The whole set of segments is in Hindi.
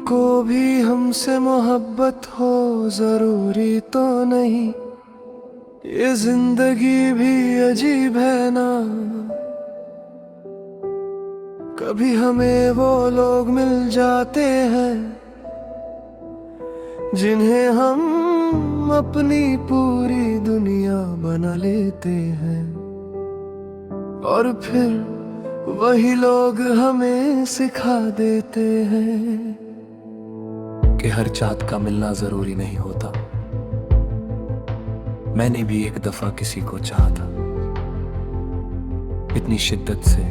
को भी हमसे मोहब्बत हो जरूरी तो नहीं। ये जिंदगी भी अजीब है ना, कभी हमें वो लोग मिल जाते हैं जिन्हें हम अपनी पूरी दुनिया बना लेते हैं, और फिर वही लोग हमें सिखा देते हैं कि हर चाहत का मिलना जरूरी नहीं होता। मैंने भी एक दफा किसी को चाहा था, इतनी शिद्दत से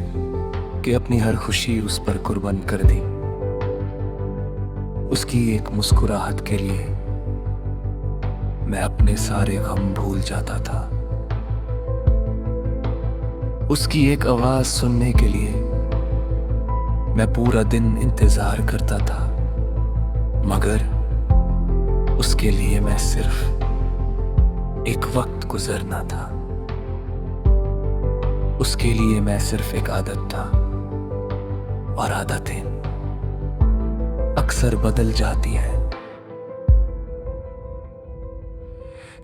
कि अपनी हर खुशी उस पर कुर्बान कर दी। उसकी एक मुस्कुराहट के लिए मैं अपने सारे गम भूल जाता था। उसकी एक आवाज सुनने के लिए मैं पूरा दिन इंतजार करता था, मगर उसके लिए मैं सिर्फ एक वक्त गुजरना था। उसके लिए मैं सिर्फ एक आदत था, और आदतें अक्सर बदल जाती हैं।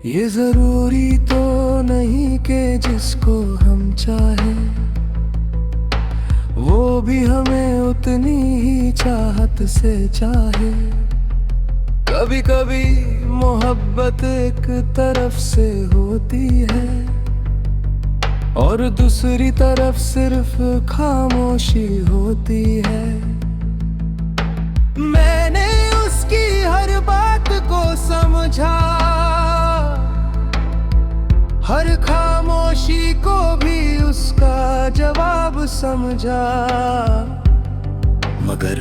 ये जरूरी तो नहीं कि जिसको हम चाहें वो भी हमें उतनी ही चाहत से चाहे। कभी कभी मोहब्बत एक तरफ से होती है और दूसरी तरफ सिर्फ खामोशी होती है। मैंने उसकी हर बात को समझा, हर खामोशी को भी उसका जवाब समझा, मगर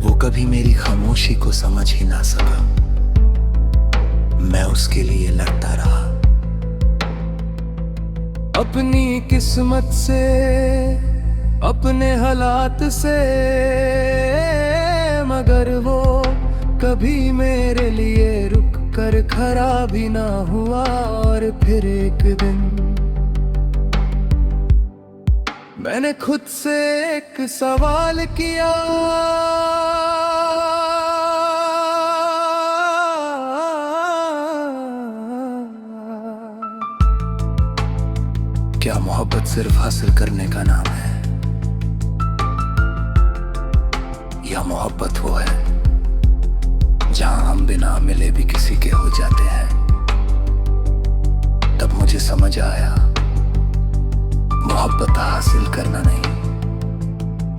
वो कभी मेरी खामोशी को समझ ही ना सका। मैं उसके लिए लड़ता रहा, अपनी किस्मत से, अपने हालात से, मगर वो कभी मेरे लिए रुक कर खड़ा भी ना हुआ। और फिर एक दिन मैंने खुद से एक सवाल किया, क्या मोहब्बत सिर्फ हासिल करने का नाम है, या मोहब्बत वो है जहां हम बिना मिले भी किसी के हो जाते हैं। तब मुझे समझ आया, मोहब्बत हासिल करना नहीं,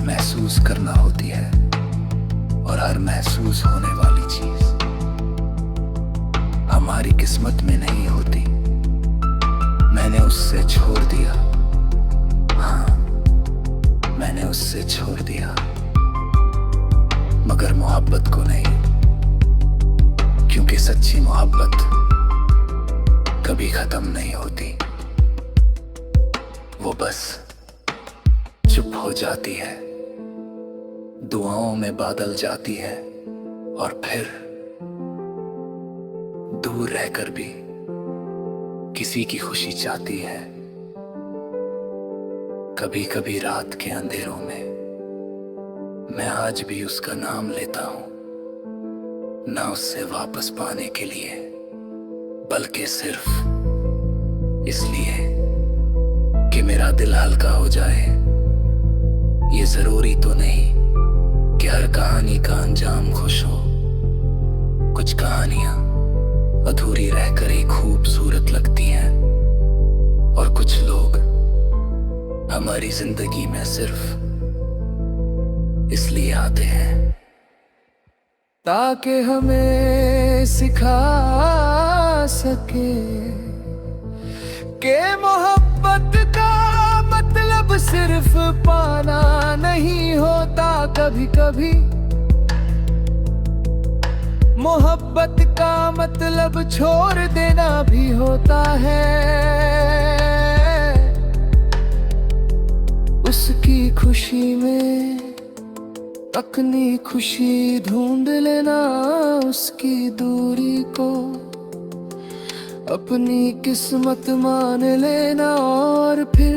महसूस करना होती है, और हर महसूस होने वाली चीज हमारी किस्मत में नहीं होती। मैंने उससे छोड़ दिया, हाँ मैंने उससे छोड़ दिया, मगर मोहब्बत को नहीं, क्योंकि सच्ची मोहब्बत कभी खत्म नहीं होती। वो बस चुप हो जाती है, दुआओं में बादल जाती है, और फिर दूर रहकर भी किसी की खुशी चाहती है। कभी कभी रात के अंधेरों में मैं आज भी उसका नाम लेता हूं, ना उससे वापस पाने के लिए, बल्कि सिर्फ इसलिए कि मेरा दिल हल्का हो जाए। ये जरूरी तो नहीं कि हर कहानी का अंजाम खुश हो। कुछ कहानियां अधूरी रहकर ही खूबसूरत लगती हैं, और कुछ लोग हमारी जिंदगी में सिर्फ इसलिए आते हैं ताकि हमें सिखा सके कि मोहब्बत का मतलब सिर्फ पाना नहीं होता। कभी कभी मोहब्बत का मतलब छोड़ देना भी होता है। उसकी खुशी में अपनी खुशी ढूंढ लेना, उसकी दूरी को अपनी किस्मत मान लेना, और फिर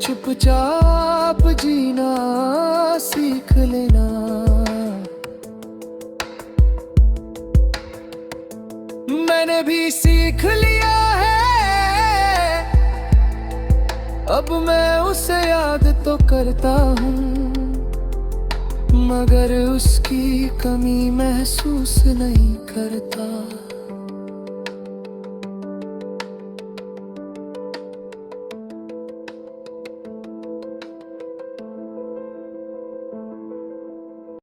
चुपचाप जीना सीख लेना। मैंने भी सीख लिया है, अब मैं उसे याद तो करता हूँ, मगर उसकी कमी महसूस नहीं करता।